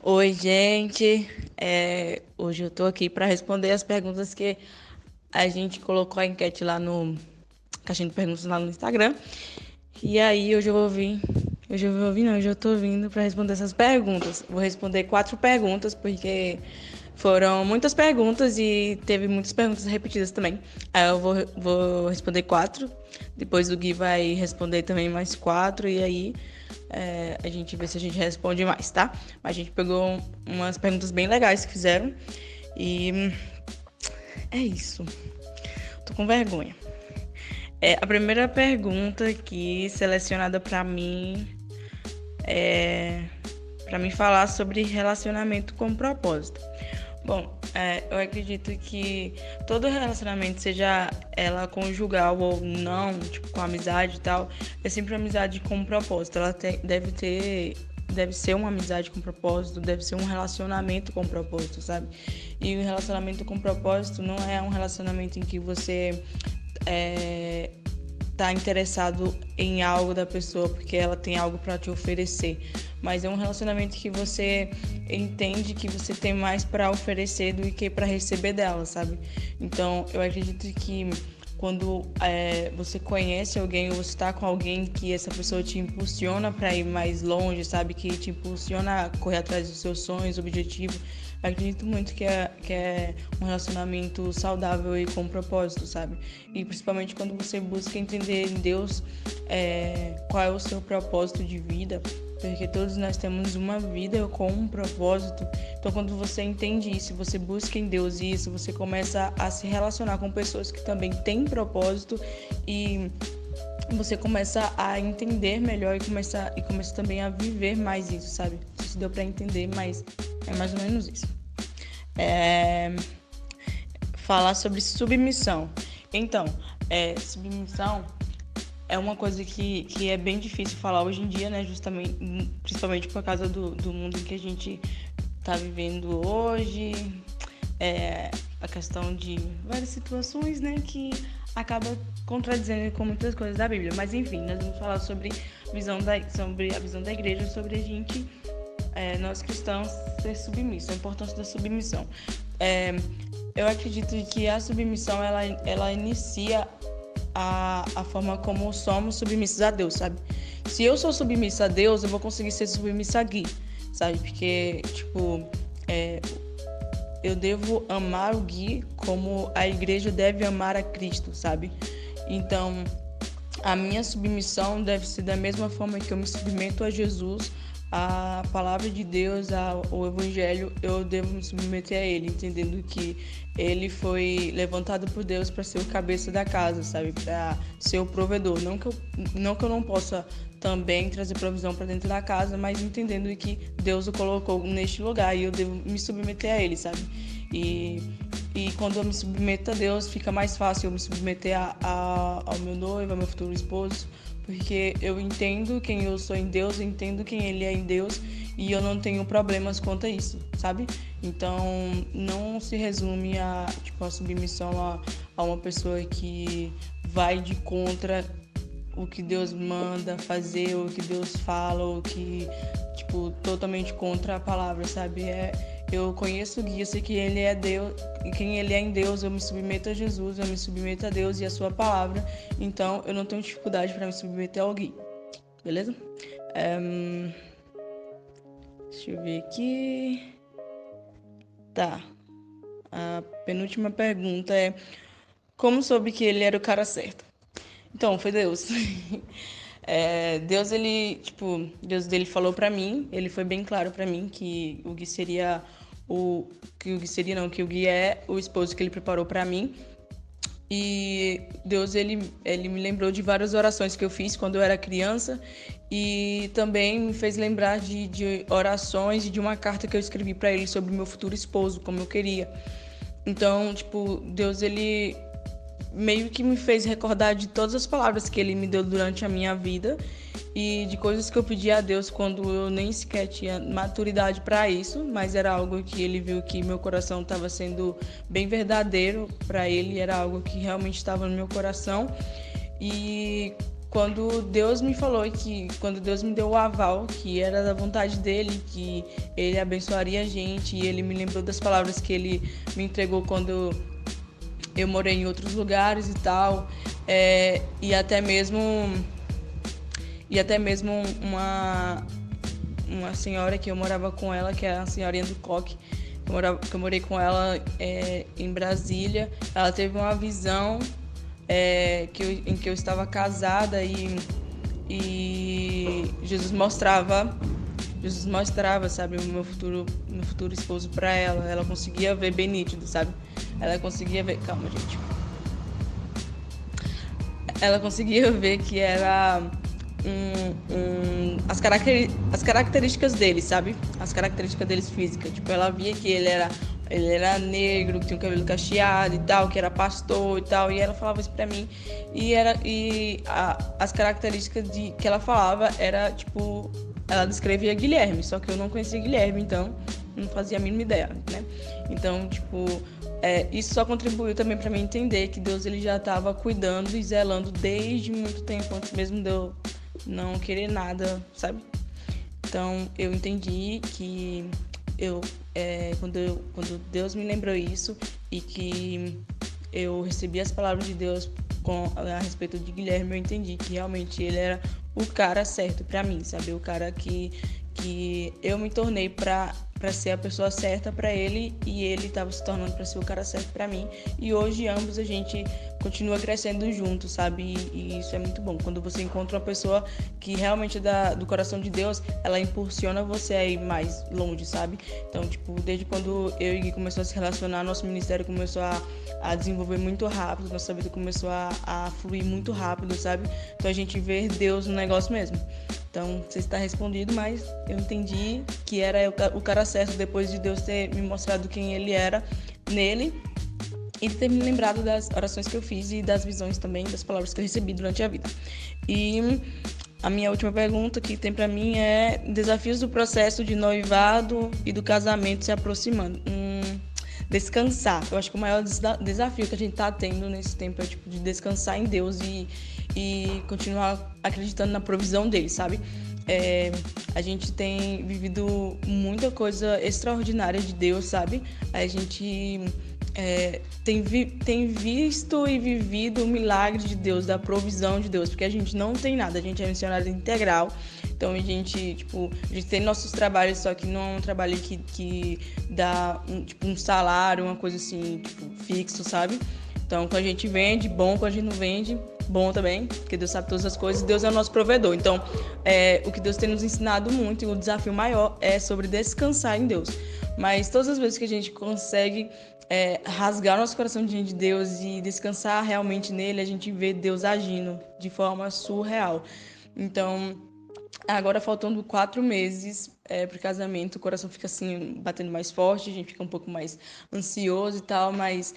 Oi, gente. Hoje eu tô aqui para responder as perguntas que a gente colocou a enquete lá no caixinha de perguntas lá no Instagram. E aí hoje eu vou vir. Hoje eu vou vir, não, hoje eu tô vindo para responder essas perguntas. Vou responder 4 perguntas, porque foram muitas perguntas e teve muitas perguntas repetidas também. Aí eu vou responder 4. Depois o Gui vai responder também mais 4. E aí a gente vê se a gente responde mais, tá? Mas a gente pegou umas perguntas bem legais que fizeram. E é isso. Tô com vergonha. A primeira pergunta aqui, selecionada para mim falar sobre relacionamento com propósito. Bom, eu acredito que todo relacionamento, seja ela conjugal ou não, tipo com amizade e tal, é sempre uma amizade com propósito. Deve ser uma amizade com propósito, deve ser um relacionamento com propósito, sabe? E o relacionamento com propósito não é um relacionamento em que você tá interessado em algo da pessoa porque ela tem algo para te oferecer, mas é um relacionamento que você entende que você tem mais para oferecer do que para receber dela, sabe? Então, eu acredito que quando você conhece alguém ou você está com alguém que essa pessoa te impulsiona para ir mais longe, sabe? Que te impulsiona a correr atrás dos seus sonhos, objetivos. Acredito muito que é um relacionamento saudável e com propósito, sabe? E principalmente quando você busca entender em Deus qual é o seu propósito de vida, porque todos nós temos uma vida com um propósito. Então, quando você entende isso, você busca em Deus isso, você começa a se relacionar com pessoas que também têm propósito e você começa a entender melhor e começa também a viver mais isso, sabe? Não sei se deu para entender, mas é mais ou menos isso. Falar sobre submissão. Então, submissão é uma coisa que é bem difícil falar hoje em dia, né? Justamente, principalmente por causa do mundo em que a gente está vivendo hoje. A questão de várias situações, né? Que acaba contradizendo com muitas coisas da Bíblia. Mas enfim, nós vamos falar sobre sobre a visão da igreja, sobre a gente, nós cristãos, ser submissos, a importância da submissão. Eu acredito que a submissão ela inicia a forma como somos submissos a Deus, sabe? Se eu sou submissa a Deus, eu vou conseguir ser submissa a Gui, sabe? Porque, tipo, eu devo amar o Gui como a igreja deve amar a Cristo, sabe? Então, a minha submissão deve ser da mesma forma que eu me submeto a Jesus, a palavra de Deus, ao Evangelho, eu devo me submeter a Ele, entendendo que Ele foi levantado por Deus para ser o cabeça da casa, sabe? Para ser o provedor. Não que eu não possa também trazer provisão para dentro da casa, mas entendendo que Deus o colocou neste lugar e eu devo me submeter a Ele, sabe? E quando eu me submeto a Deus, fica mais fácil eu me submeter ao meu noivo, ao meu futuro esposo, porque eu entendo quem eu sou em Deus, eu entendo quem Ele é em Deus e eu não tenho problemas quanto a isso, sabe? Então, não se resume a submissão a uma pessoa que vai de contra o que Deus manda fazer, ou o que Deus fala, ou que, tipo, totalmente contra a palavra, sabe? Eu conheço o Gui, eu sei que ele é Deus, e quem ele é em Deus, eu me submeto a Jesus, eu me submeto a Deus e a sua palavra, então eu não tenho dificuldade para me submeter ao Gui, beleza? Deixa eu ver aqui. Tá. A penúltima pergunta é: como soube que ele era o cara certo? Então, foi Deus. Deus dele falou pra mim, ele foi bem claro pra mim que o Gui seria que o Gui é o esposo que ele preparou pra mim. E Deus, ele me lembrou de várias orações que eu fiz quando eu era criança e também me fez lembrar de orações e de uma carta que eu escrevi pra ele sobre o meu futuro esposo, como eu queria. Então, tipo, Deus, ele meio que me fez recordar de todas as palavras que ele me deu durante a minha vida e de coisas que eu pedi a Deus quando eu nem sequer tinha maturidade para isso, mas era algo que ele viu que meu coração estava sendo bem verdadeiro para ele, era algo que realmente estava no meu coração. E quando Deus me falou que, quando Deus me deu o aval, que era da vontade dele, que ele abençoaria a gente, e ele me lembrou das palavras que ele me entregou quando eu morei em outros lugares e tal, e até mesmo uma senhora que eu morava com ela, que é a senhorinha do Coque, que eu morei com ela em Brasília. Ela teve uma visão em que eu estava casada e Jesus mostrava, sabe, o meu futuro esposo para ela. Ela conseguia ver bem nítido, sabe? Ela conseguia ver, calma, gente. Ela conseguia ver que era as características dele, sabe? As características deles físicas. Tipo, ela via que ele era negro, que tinha o cabelo cacheado e tal, que era pastor e tal, e ela falava isso pra mim. As características que ela falava era, tipo, ela descrevia Guilherme, só que eu não conhecia Guilherme, então não fazia a mínima ideia, né? Então, tipo, isso só contribuiu também para mim entender que Deus ele já estava cuidando e zelando desde muito tempo, antes mesmo de eu não querer nada, sabe? Então, eu entendi que quando Deus me lembrou isso e que eu recebi as palavras de Deus a respeito de Guilherme, eu entendi que realmente ele era o cara certo para mim, sabe? O cara que eu me tornei para ser a pessoa certa para ele e ele estava se tornando para ser o cara certo para mim. E hoje ambos a gente continua crescendo juntos, sabe? E isso é muito bom. Quando você encontra uma pessoa que realmente é do coração de Deus, ela impulsiona você a ir mais longe, sabe? Então, tipo, desde quando eu e Gui começou a se relacionar, nosso ministério começou a desenvolver muito rápido, nossa vida começou a fluir muito rápido, sabe? Então a gente vê Deus no negócio mesmo. Então, você está respondido, mas eu entendi que era o cara certo depois de Deus ter me mostrado quem ele era nele e ter me lembrado das orações que eu fiz e das visões também, das palavras que eu recebi durante a vida. E a minha última pergunta que tem para mim é desafios do processo de noivado e do casamento se aproximando. Descansar. Eu acho que o maior desafio que a gente tá tendo nesse tempo é tipo de descansar em Deus e continuar acreditando na provisão dele, sabe? A gente tem vivido muita coisa extraordinária de Deus, sabe? A gente tem visto e vivido o milagre de Deus, da provisão de Deus, porque a gente não tem nada, a gente é missionário integral. Então a gente tem nossos trabalhos, só que não é um trabalho que dá um salário, uma coisa assim, tipo, fixo, sabe? Então quando a gente vende, bom, quando a gente não vende, bom também, porque Deus sabe todas as coisas, Deus é o nosso provedor. Então, o que Deus tem nos ensinado muito, e o desafio maior é sobre descansar em Deus. Mas todas as vezes que a gente consegue rasgar nosso coração diante de Deus e descansar realmente nele, a gente vê Deus agindo de forma surreal. Então, agora faltando 4 meses pro casamento, o coração fica assim, batendo mais forte, a gente fica um pouco mais ansioso e tal, mas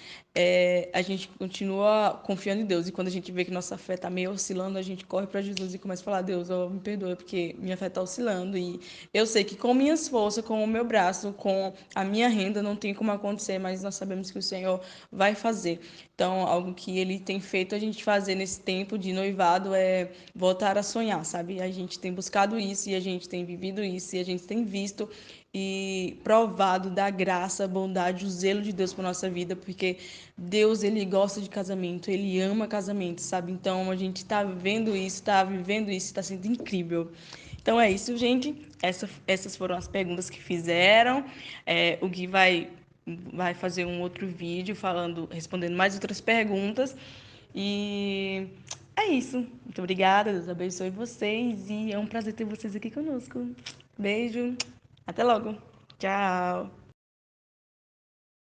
a gente continua confiando em Deus. E quando a gente vê que nossa fé tá meio oscilando, a gente corre para Jesus e começa a falar: Deus, me perdoa, porque minha fé tá oscilando. E eu sei que com minhas forças, com o meu braço, com a minha renda, não tem como acontecer, mas nós sabemos que o Senhor vai fazer. Então, algo que ele tem feito a gente fazer nesse tempo de noivado é voltar a sonhar, sabe? A gente tem buscado isso e a gente tem vivido isso e a gente tem visto e provado da graça, bondade, o zelo de Deus para nossa vida, porque Deus, ele gosta de casamento, ele ama casamento, sabe? Então, a gente tá vendo isso, tá vivendo isso, tá sendo incrível. Então é isso, gente. Essas foram as perguntas que fizeram. O Gui vai fazer um outro vídeo respondendo mais outras perguntas. E é isso. Muito obrigada, Deus abençoe vocês e é um prazer ter vocês aqui conosco. Beijo, até logo. Tchau.